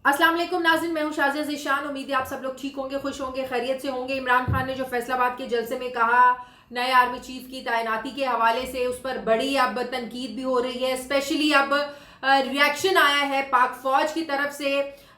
अस्सलाम वालेकुम नाज़रीन, मैं हूं शाज़िया ज़ीशान। उम्मीद है आप सब लोग ठीक होंगे, खुश होंगे, खैरियत से होंगे। इमरान खान ने जो फैसलाबाद के जलसे में कहा नए आर्मी चीफ की तैनाती के हवाले से, उस पर बड़ी अब तनकीद भी हो रही है। स्पेशली अब रिएक्शन आया है पाक फौज की तरफ से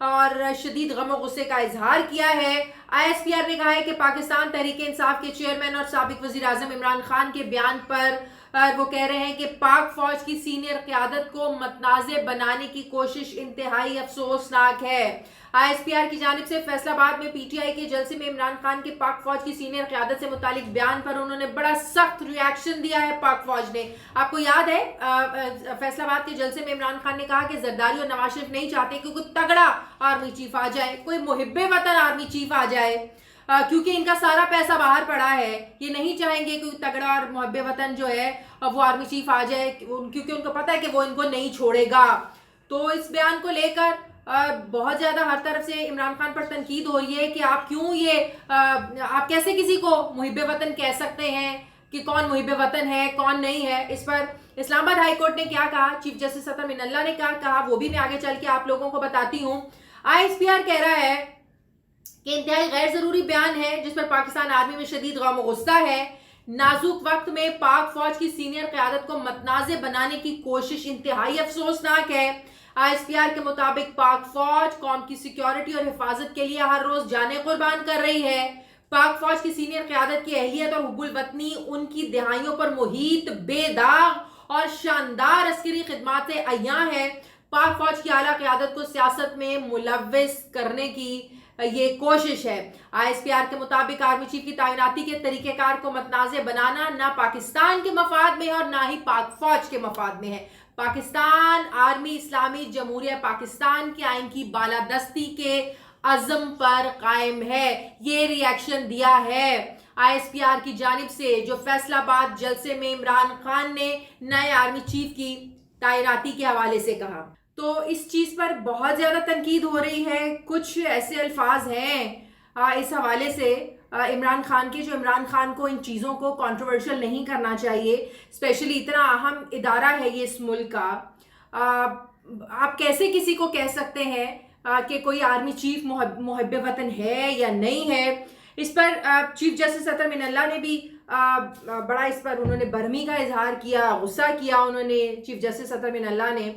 और शदीद गम और गुस्से का इजहार किया है। ISPR ने कहा है कि पाकिस्तान तहरीक इंसाफ के चेयरमैन और साबिक वज़ीर आज़म इमरान खान के बयान पर वो कह रहे हैं कि पाक फौज की सीनियर क़यादत को मतनाज़े बनाने की कोशिश इंतहाई अफसोसनाक है। ISPR की जानिब से फैसलाबाद में PTI के जलसे में इमरान खान के पाक फौज की सीनियर क़यादत से मुतालिक बयान पर उन्होंने बड़ा सख्त रिएक्शन दिया है। पाक फौज ने, आपको याद है फैसलाबाद के जलसे में इमरान खान ने कहा कि जरदारी और नवाज शरीफ नहीं चाहते कि कोई तगड़ा आर्मी चीफ आ जाए, कोई मुहिब्बे वतन आर्मी चीफ आ जाए, क्योंकि इनका सारा पैसा बाहर पड़ा है। ये नहीं चाहेंगे कि तगड़ा और मुहब्बे वतन जो है वो आर्मी चीफ आ जाए, क्योंकि उनको पता है कि वो इनको नहीं छोड़ेगा। तो इस बयान को लेकर बहुत ज़्यादा हर तरफ से इमरान खान पर तनकीद हो रही है कि आप क्यों ये आप कैसे किसी को मुहिब्बे वतन कह सकते हैं, कि कौन मुहिब्बे वतन है कौन नहीं है। इस पर इस्लामाबाद हाई कोर्ट ने क्या कहा, चीफ जस्टिस अतर मिनल्ला ने क्या कहा, वो भी मैं आगे चल के आप लोगों को बताती हूँ। ISPR कह रहा है कि इंतहाई गैर जरूरी बयान है जिस पर पाकिस्तान आर्मी में शदीद गम गुस्सा है। नाजुक वक्त में पाक फौज की सीनियर क़यादत को मतनाज़े बनाने की कोशिश इंतहाई अफसोसनाक है। ISPR के मुताबिक पाक फौज कौम की सिक्योरिटी और हिफाजत के लिए हर रोज जाने कुर्बान कर रही है। पाक फौज की सीनियर क़यादत की अहलियत और हुब्बुल वतनी उनकी दहाइयों पर मुहीत बेदाग और शानदार अस्करी खिदमात से अय्यां है। पाक फौज की आला क़यादत को सियासत में मुलव्विस करने की ये कोशिश है। ISPR के मुताबिक आर्मी चीफ की तैनाती के तरीक़ेकार को मतनाज़े बनाना ना पाकिस्तान के मफाद में है और ना ही पाक फौज के मफाद में है। पाकिस्तान आर्मी इस्लामी जमहूरिया पाकिस्तान के आइन की बालादस्ती के अज़म पर कायम है। ये रिएक्शन दिया है ISPR की जानिब से, जो फैसलाबाद जलसे में इमरान खान ने नए आर्मी चीफ की तैनाती के हवाले से कहा। तो इस चीज़ पर बहुत ज़्यादा तनकीद हो रही है। कुछ ऐसे अल्फाज हैं इस हवाले से इमरान खान के, जो इमरान खान को इन चीज़ों को कंट्रोवर्शियल नहीं करना चाहिए। स्पेशली इतना अहम इदारा है ये इस मुल्क का। आप कैसे किसी को कह सकते हैं कि कोई आर्मी चीफ मुहब्बे वतन है या नहीं है। इस पर चीफ जस्टिस अतर मिनल्ला ने भी बड़ा इस पर उन्होंने बरहमी का इजहार किया, गुस्सा किया उन्होंने। चीफ जस्टिस अतर मिनल्ला ने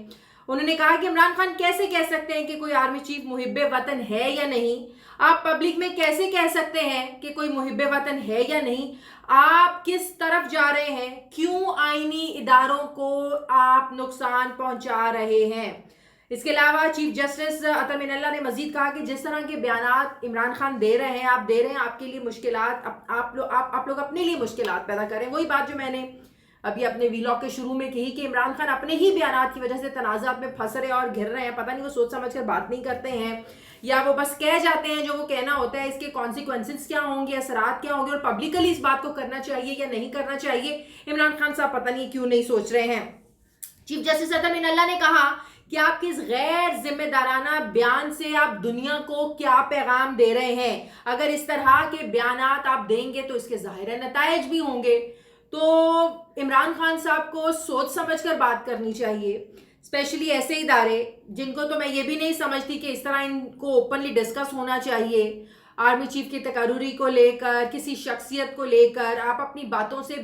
उन्होंने कहा कि इमरान खान कैसे कह सकते हैं कि कोई आर्मी चीफ मुहिब्बे वतन है या नहीं। आप पब्लिक में कैसे कह सकते हैं कि कोई मुहिब्बे वतन है या नहीं। आप किस तरफ जा रहे हैं, क्यों आईनी इदारों को आप नुकसान पहुंचा रहे हैं। इसके अलावा चीफ जस्टिस अतर मिनल्ला ने मजीद कहा कि जिस तरह के बयानात इमरान खान दे रहे हैं, आप दे रहे हैं आपके लिए मुश्किलात, आप लोग अपने लिए मुश्किलात पैदा करें। वही बात जो मैंने अभी अपने वीलॉग के शुरू में कही कि इमरान खान अपने ही बयानात की वजह से तनाज़ात में फंस रहे और घिर रहे हैं। पता नहीं वो सोच समझ कर बात नहीं करते हैं या वो बस कह जाते हैं जो वो कहना होता है। इसके कॉन्सिक्वेंसेस क्या होंगे, असरात क्या होंगे, और पब्लिकली इस बात को करना चाहिए या नहीं करना चाहिए, इमरान खान साहब पता नहीं क्यों नहीं सोच रहे हैं। चीफ जस्टिस अतर मिनल्ला ने कहा कि आपके इस गैर जिम्मेदाराना बयान से आप दुनिया को क्या पैगाम दे रहे हैं। अगर इस तरह के बयानात आप देंगे तो इसके ज़ाहिर नताइज भी होंगे। तो इमरान खान साहब को सोच समझकर बात करनी चाहिए। स्पेशली ऐसे इदारे जिनको तो मैं ये भी नहीं समझती कि इस तरह इनको ओपनली डिस्कस होना चाहिए। आर्मी चीफ की तकर्री को लेकर, किसी शख्सियत को लेकर आप अपनी बातों से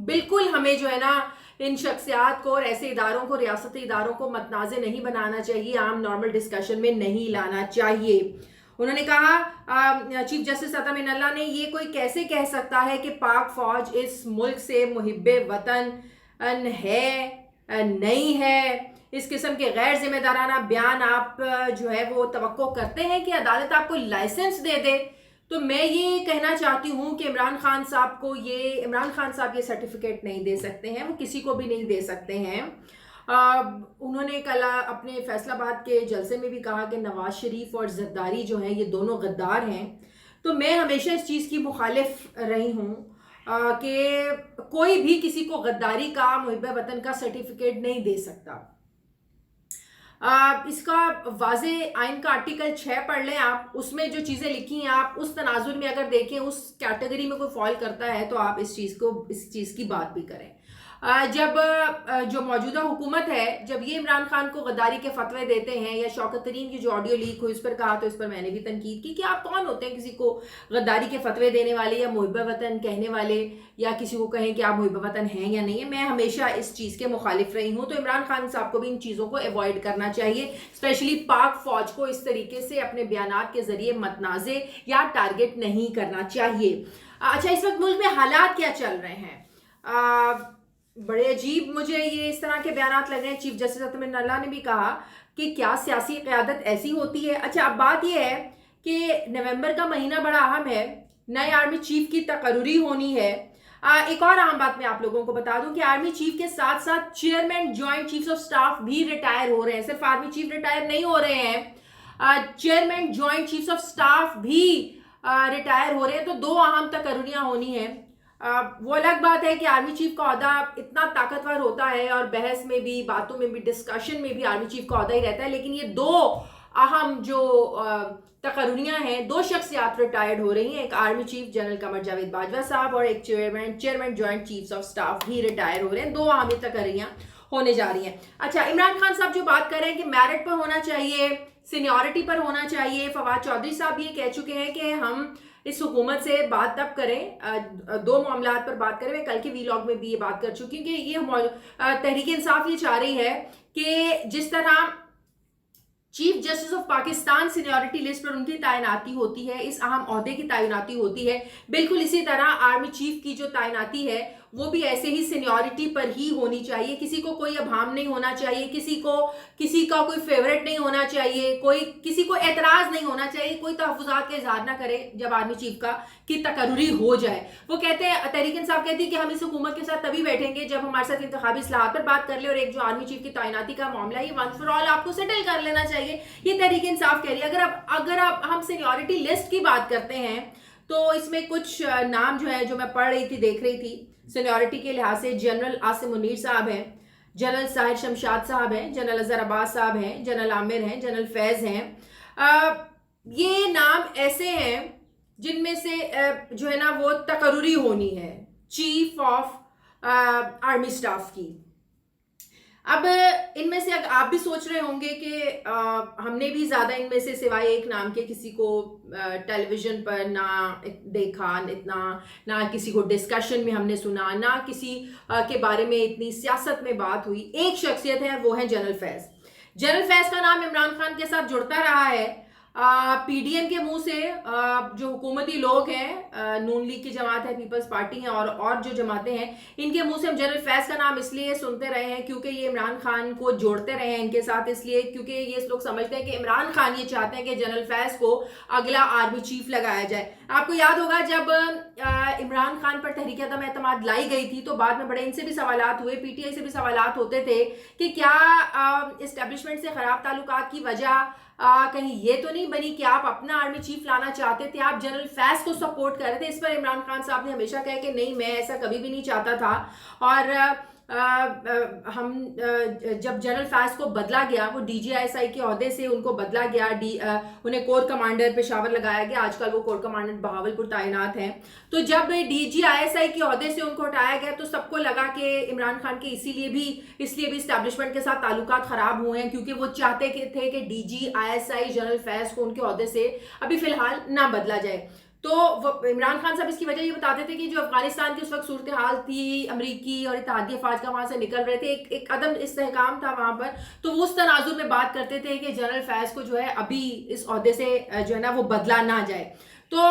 बिल्कुल हमें जो है ना इन शख्सियात को और ऐसे इदारों को, रियासती इदारों को मतनाज़े नहीं बनाना चाहिए, आम नॉर्मल डिस्कशन में नहीं लाना चाहिए। उन्होंने कहा चीफ जस्टिस अतर मिनल्ला ने, ये कोई कैसे कह सकता है कि पाक फौज इस मुल्क से मुहिब्बे वतन है नहीं है। इस किस्म के गैर जिम्मेदाराना बयान आप जो है वो तवक्को करते हैं कि अदालत आपको लाइसेंस दे दे। तो मैं ये कहना चाहती हूँ कि इमरान खान साहब ये सर्टिफिकेट नहीं दे सकते हैं, वो किसी को भी नहीं दे सकते हैं। उन्होंने कल अपने फैसलाबाद के जलसे में भी कहा कि नवाज शरीफ और जरदारी जो हैं ये दोनों गद्दार हैं। तो मैं हमेशा इस चीज़ की मुखालिफ रही हूँ कि कोई भी किसी को गद्दारी का, मुहिब्बे वतन का सर्टिफिकेट नहीं दे सकता। इसका वाज़े आइन का आर्टिकल 6 पढ़ लें आप, उसमें जो चीज़ें लिखी हैं आप उस तनाजुर में अगर देखें, उस कैटेगरी में कोई फॉल करता है तो आप इस चीज़ की बात भी करें। जब जो मौजूदा हुकूमत है, जब ये इमरान खान को गद्दारी के फतवे देते हैं, या शौकत तरीन की जो ऑडियो लीक हुई उस पर कहा, तो इस पर मैंने भी तनकीद की कि आप कौन होते हैं किसी को गद्दारी के फतवे देने वाले या मुहिब वतन कहने वाले, या किसी को कहें कि आप मुहिब वतन हैं या नहीं है। मैं हमेशा इस चीज़ के मुखालिफ रही हूँ। तो इमरान खान साहब को भी इन चीज़ों को अवॉइड करना चाहिए, स्पेशली पाक फौज को इस तरीके से अपने बयानात के जरिए मतनाज़े या टारगेट नहीं करना चाहिए। अच्छा, इस वक्त मुल्क में हालात क्या चल रहे हैं? बड़े अजीब मुझे ये इस तरह के बयानात लग रहे हैं। चीफ जस्टिस अतमिन अल्लाह ने भी कहा कि क्या सियासी क़यादत ऐसी होती है। अच्छा, अब बात ये है कि नवंबर का महीना बड़ा अहम है, नए आर्मी चीफ की तकर्री होनी है। एक और अहम बात मैं आप लोगों को बता दूं कि आर्मी चीफ के साथ साथ chairman joint chiefs of staff भी रिटायर हो रहे हैं। सिर्फ आर्मी चीफ रिटायर नहीं हो रहे हैं, chairman joint chiefs of staff भी रिटायर हो रहे हैं। तो दो अहम तकर्रियां होनी है। वो अलग बात है कि आर्मी चीफ का ओहदा इतना ताकतवर होता है और बहस में भी, बातों में भी, डिस्कशन में भी आर्मी चीफ का ओहदा ही रहता है, लेकिन ये दो अहम जो तकर्रियां हैं, दो शख्सियात रिटायर्ड हो रही हैं। एक army chief general Qamar Javed Bajwa साहब और एक chairman joint chiefs of staff भी रिटायर हो रहे हैं। दो अहम तकर्रियां होने जा रही हैं। अच्छा, इमरान खान साहब जो बात कर रहे हैं कि मेरिट पर होना चाहिए, सीनियरिटी पर होना चाहिए, फवाद चौधरी साहब ये कह चुके हैं कि हम इस हुकूमत से बात तब करें, दो मामलात पर बात करें। मैं कल के वीलॉग में भी ये बात कर चुकी हूँ कि ये तहरीक इंसाफ ये चाह रही है कि जिस तरह chief justice of Pakistan seniority list पर उनकी तैनाती होती है, इस अहम ओहदे की तैनाती होती है, बिल्कुल इसी तरह आर्मी चीफ की जो तैनाती है वो भी ऐसे ही सीनियरिटी पर ही होनी चाहिए। किसी को कोई अभाम नहीं होना चाहिए, किसी का कोई फेवरेट नहीं होना चाहिए, किसी को एतराज नहीं होना चाहिए, कोई तहफ़्फ़ुज़ात का इजहार ना करे जब आर्मी चीफ की तकर्री हो जाए। वो कहते हैं, तहरीक इंसाफ कहती है कि हम इस हुकूमत के साथ तभी बैठेंगे जब हमारे साथ इंतखाबी इस्लाहात पर बात कर ले, और एक जो आर्मी चीफ की तैनाती का मामला है ये वंस फॉर ऑल आपको सेटल कर लेना चाहिए। ये तहरीक इंसाफ कह रही है। अगर आप हम सीनियरिटी लिस्ट की बात करते हैं तो इसमें कुछ नाम जो है, जो मैं पढ़ रही थी, देख रही थी, सीनियरिटी के लिहाज से जनरल आसिम मुनीर साहब हैं, जनरल साहिर शमशाद साहब हैं, जनरल अजहर अब्बास साहब हैं, जनरल आमिर हैं, जनरल फैज़ हैं। ये नाम ऐसे हैं जिनमें से जो है ना वो तकर्री होनी है चीफ ऑफ आर्मी स्टाफ की। अब इनमें से अगर आप भी सोच रहे होंगे कि हमने भी ज़्यादा इनमें से सिवाय एक नाम के किसी को टेलीविज़न पर ना देखा, ना किसी को डिस्कशन में हमने सुना, ना किसी के बारे में इतनी सियासत में बात हुई। एक शख्सियत है, वो है जनरल फैज़। जनरल फैज़ का नाम इमरान खान के साथ जुड़ता रहा है। पीडीएम के मुंह से जो हुकूमती लोग हैं, नून लीग की जमात है, पीपल्स पार्टी है और जो जमातें हैं, इनके मुंह से हम जनरल फैज़ का नाम इसलिए सुनते रहे हैं क्योंकि ये इमरान खान को जोड़ते रहे हैं इनके साथ, इसलिए क्योंकि ये लोग समझते हैं कि इमरान खान ये चाहते हैं कि जनरल फैज़ को अगला आर्मी चीफ लगाया जाए। आपको याद होगा जब इमरान खान पर तहरीक अदम एतमाद लाई गई थी तो बाद में बड़े इनसे भी सवालात हुए, पीटीआई से भी सवालात होते थे कि क्या इस्टेब्लिशमेंट से खराब ताल्लुकात की वजह कहीं ये तो नहीं बनी कि आप अपना आर्मी चीफ लाना चाहते थे, आप जनरल फैज़ को सपोर्ट कर रहे थे। इस पर इमरान खान साहब ने हमेशा कहा कि नहीं, मैं ऐसा कभी भी नहीं चाहता था। और हम जब जनरल फैज़ को बदला गया, वो डीजीआईएसआई के ओहदे से उनको बदला गया, उन्हें कोर कमांडर पेशावर लगाया गया, आजकल वो कोर कमांडर बहावलपुर तैनात हैं। तो जब डीजीआईएसआई के ओहदे से उनको हटाया गया तो सबको लगा कि इमरान खान के इसलिए भी इस्टेब्लिशमेंट के साथ ताल्लुकात ख़राब हुए हैं, क्योंकि वो चाहते थे कि डीजीआईएसआई जनरल फैज़ को उनके ओहदे से अभी फ़िलहाल ना बदला जाए। तो इमरान खान साहब इसकी वजह ये बताते थे कि जो अफगानिस्तान की उस वक्त सूरत हाल थी, अमरीकी और इत्तेहादी अफवाज का वहाँ से निकल रहे थे, एक अदम इस्तेहकाम था वहाँ पर, तो वो उस तनाजुर में बात करते थे कि जनरल फैज़ को जो है अभी इस ओहदे से जो है ना वो बदला ना जाए। तो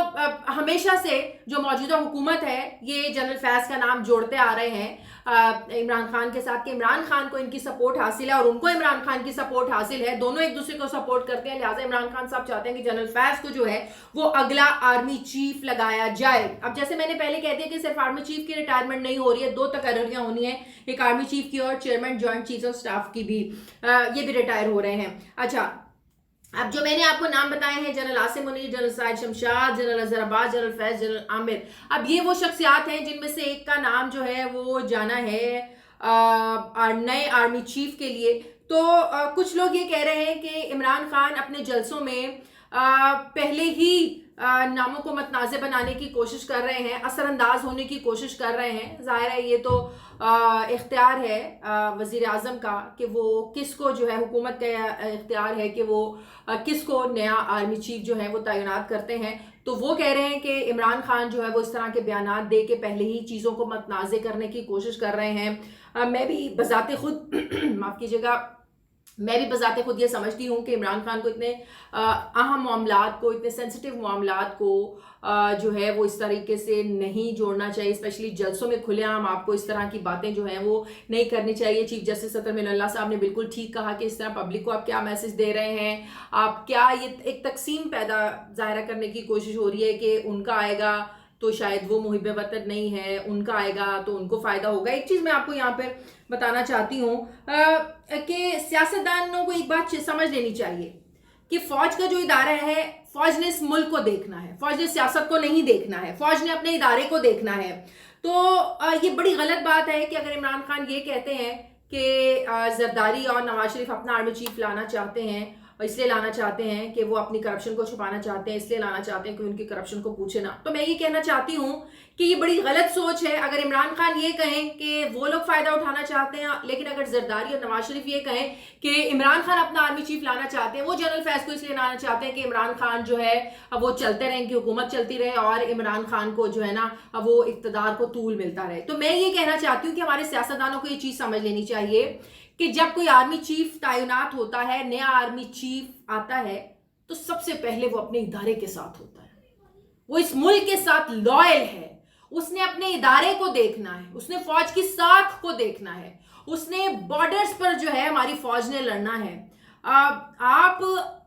हमेशा से जो मौजूदा हुकूमत है ये जनरल फैज़ का नाम जोड़ते आ रहे हैं इमरान खान के साथ, कि इमरान खान को इनकी सपोर्ट हासिल है और उनको इमरान खान की सपोर्ट हासिल है, दोनों एक दूसरे को सपोर्ट करते हैं। लिहाजा इमरान खान साहब चाहते हैं कि जनरल फैज़ को जो है वो अगला आर्मी चीफ लगाया जाए। अब जैसे मैंने पहले कह दिया कि सिर्फ आर्मी चीफ की रिटायरमेंट नहीं हो रही है, दो तकर्रियां होनी है, एक आर्मी चीफ की और chairman joint chief of staff की भी, ये भी रिटायर हो रहे हैं। अच्छा, अब जो मैंने आपको नाम बताए हैं, general Asim Munir, general Sahir Shamshad, general Azhar Abbas, general Faiz, general Amir, अब ये वो शख्सियात हैं जिनमें से एक का नाम जो है वो जाना है नए आर्मी चीफ के लिए। तो कुछ लोग ये कह रहे हैं कि इमरान खान अपने जलसों में पहले ही नामों को मतनाज़े बनाने की कोशिश कर रहे हैं, असर अंदाज होने की कोशिश कर रहे हैं। ज़ाहिर है ये तो इख्तियार है वज़ीर आज़म का कि वो किसको जो है, हुकूमत का इख्तियार है कि वो किसको नया आर्मी चीफ जो है वो तैनात करते हैं। तो वो कह रहे हैं कि इमरान खान जो है वो इस तरह के बयानात दे के पहले ही चीज़ों को मतनाज़े करने की कोशिश कर रहे हैं। मैं भी बज़ाते खुद माफ़ कीजिएगा, मैं भी बज़ाते खुद ये समझती हूँ कि इमरान खान को इतने अहम मामलात को, इतने सेंसिटिव मामलात को जो है वो इस तरीके से नहीं जोड़ना चाहिए। स्पेशली जलसों में खुलेआम आपको इस तरह की बातें जो हैं वो नहीं करनी चाहिए। चीफ जस्टिस अतर मिनल्ला साहब ने बिल्कुल ठीक कहा कि इस तरह पब्लिक को आप क्या मैसेज दे रहे हैं, आप क्या ये एक तकसीम पैदा ज़ाहिर करने की कोशिश हो रही है कि उनका आएगा तो शायद वो मुहिब वतन नहीं है, उनका आएगा तो उनको फ़ायदा होगा। एक चीज़ मैं आपको यहाँ पर बताना चाहती हूँ कि सियासतदानों को एक बात समझ लेनी चाहिए कि फ़ौज का जो इदारा है, फ़ौज ने इस मुल्क को देखना है, फ़ौज ने सियासत को नहीं देखना है, फ़ौज ने अपने इदारे को देखना है। तो ये बड़ी गलत बात है कि अगर इमरान खान ये कहते हैं कि जरदारी और नवाज शरीफ अपना आर्मी चीफ लाना चाहते हैं, इसलिए लाना चाहते हैं कि वो अपनी करप्शन को छुपाना चाहते हैं, इसलिए लाना चाहते हैं कि उनकी करप्शन को पूछे ना, तो मैं ये कहना चाहती हूँ कि ये बड़ी गलत सोच है। अगर इमरान खान ये कहें कि वो लोग फ़ायदा उठाना चाहते हैं, लेकिन अगर जरदारी और नवाज शरीफ ये कहें कि इमरान खान अपना आर्मी चीफ लाना चाहते हैं, वो जनरल फैज़ को इसलिए लाना चाहते हैं कि इमरान खान जो है अब वो चलते रहें, कि हुकूमत चलती रहे और इमरान खान को जो है ना अब वो इक़्तिदार को तूल मिलता रहे। तो मैं ये कहना चाहती हूँ कि हमारे सियासतदानों को ये चीज़ समझ लेनी चाहिए कि जब कोई आर्मी चीफ तैनात होता है, नया आर्मी चीफ आता है, तो सबसे पहले वो अपने इदारे के साथ होता है, वो इस मुल्क के साथ लॉयल है, उसने अपने इदारे को देखना है, उसने फौज की साख को देखना है, उसने बॉर्डर्स पर जो है हमारी फौज ने लड़ना है। आप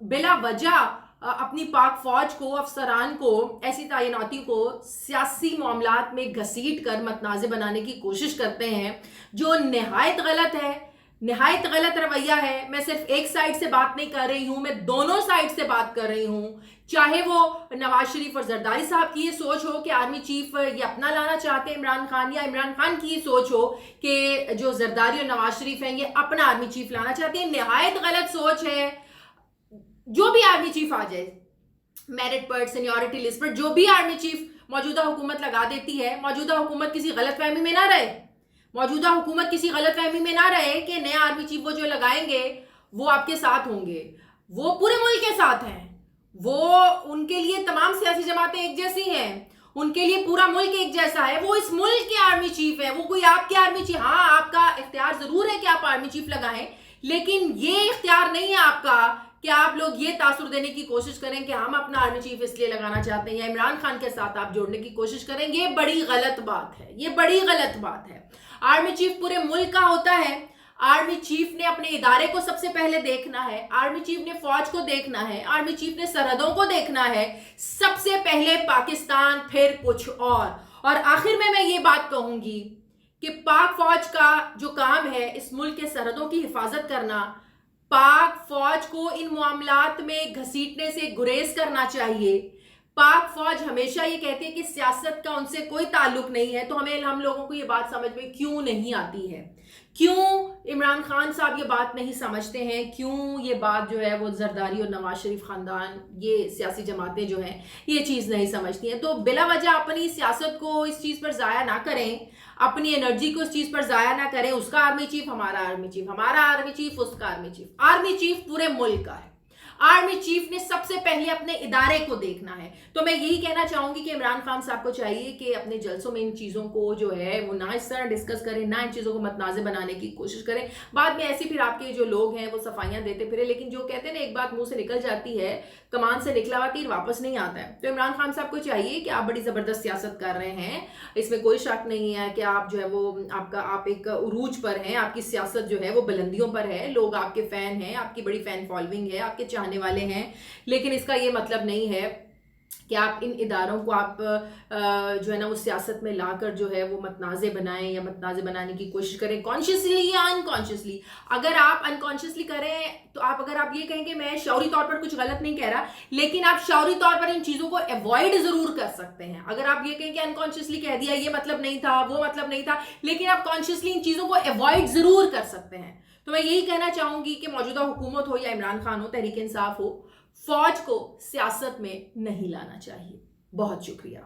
बिला वजह अपनी पाक फौज को, अफसरान को, ऐसी तैनाती को सियासी मामलात में घसीट कर मतनाज़े बनाने की कोशिश करते हैं, जो नहायत गलत है, नहायत गलत रवैया है। मैं सिर्फ एक साइड से बात नहीं कर रही हूँ, मैं दोनों साइड से बात कर रही हूँ। चाहे वो नवाज शरीफ और जरदारी साहब की ये सोच हो कि आर्मी चीफ ये अपना लाना चाहते हैं इमरान खान, या इमरान खान की ये सोच हो कि जो जरदारी और नवाज शरीफ हैं ये अपना आर्मी चीफ लाना चाहते हैं, नहायत गलत सोच है। जो भी आर्मी चीफ आ जाए, मेरिट पर, सीनियरिटी लिस्ट पर जो भी आर्मी चीफ मौजूदा हुकूमत लगा देती है, मौजूदा हुकूमत किसी गलतफहमी में ना रहे, मौजूदा हुकूमत किसी गलतफहमी में ना रहे कि नया आर्मी चीफ वो जो लगाएंगे वो आपके साथ होंगे। वो पूरे मुल्क के साथ हैं, वो उनके लिए तमाम सियासी जमातें एक जैसी हैं, उनके लिए पूरा मुल्क एक जैसा है। वो इस मुल्क के आर्मी चीफ है, वो कोई आपके आर्मी चीफ, हाँ आपका इख्तियार जरूर है कि आप आर्मी चीफ लगाएं, लेकिन ये इख्तियार नहीं है आपका कि आप लोग ये तासुर देने की कोशिश करें कि हम अपना आर्मी चीफ इसलिए लगाना चाहते हैं, या इमरान खान के साथ आप जोड़ने की कोशिश करें। ये बड़ी गलत बात है, ये बड़ी गलत बात है। आर्मी चीफ पूरे मुल्क का होता है, आर्मी चीफ ने अपने इदारे को सबसे पहले देखना है, आर्मी चीफ ने फौज को देखना है, आर्मी चीफ ने सरहदों को देखना है, सबसे पहले पाकिस्तान, फिर कुछ और आखिर में मैं ये बात कहूंगी कि पाक फौज का जो काम है इस मुल्क के सरहदों की हिफाजत करना, पाक फौज को इन मामलात में घसीटने से गुरेज करना चाहिए। पाक फौज हमेशा ये कहती है कि सियासत का उनसे कोई ताल्लुक नहीं है, तो हम लोगों को ये बात समझ में क्यों नहीं आती है, क्यों इमरान खान साहब ये बात नहीं समझते हैं, क्यों ये बात जो है वो जरदारी और नवाज शरीफ खानदान, ये सियासी जमातें जो हैं ये चीज़ नहीं समझती हैं। तो बिला वजह अपनी सियासत को इस चीज़ पर ज़ाया ना करें, अपनी एनर्जी को इस चीज़ पर ज़ाया ना करें। उसका आर्मी चीफ, हमारा आर्मी चीफ, हमारा आर्मी चीफ, उसका आर्मी चीफ। आर्मी चीफ पूरे मुल्क का है, आर्मी चीफ ने सबसे पहले अपने इदारे को देखना है। तो मैं यही कहना चाहूंगी कि इमरान खान साहब को चाहिए कि अपने जलसों में इन चीज़ों को जो है वो ना इस तरह डिस्कस करें, ना इन चीज़ों को मतनाज़े बनाने की कोशिश करें। बाद में ऐसे फिर आपके जो लोग हैं वो सफाइयाँ देते फिरे, लेकिन जो कहते हैं ना एक बात मुंह से निकल जाती है, कमान से निकला हुआ तीर वापस नहीं आता है। तो इमरान खान साहब को चाहिए कि आप बड़ी ज़बरदस्त सियासत कर रहे हैं, इसमें कोई शक नहीं है कि आप जो है वो आप एक उरूज पर हैं, आपकी सियासत जो है वो बुलंदियों पर है, लोग आपके फ़ैन हैं, आपकी बड़ी फ़ैन फॉलोइंग है, आपके चाहने वाले हैं, लेकिन इसका ये मतलब नहीं है कि आप इन इदारों को आप जो है ना वो सियासत में लाकर जो है वो मतनाज़े बनाएं या मतनाज़े बनाने की कोशिश करें, कॉन्शियसली या अनकॉन्शियसली। अगर आप अनकॉन्शियसली करें तो अगर आप ये कहें कि मैं शौरी तौर पर कुछ गलत नहीं कह रहा, लेकिन आप शौरी तौर पर इन चीज़ों को अवॉइड ज़रूर कर सकते हैं। अगर आप ये कहें कि अनकॉन्शियसली कह दिया, ये मतलब नहीं था, वो मतलब नहीं था, लेकिन आप कॉन्शियसली इन चीज़ों को अवॉइड ज़रूर कर सकते हैं। तो मैं यही कहना चाहूँगी कि मौजूदा हुकूमत हो या इमरान खान हो, तहरीक इंसाफ हो, فوج کو سیاست میں نہیں لانا چاہیے. بہت شکریہ.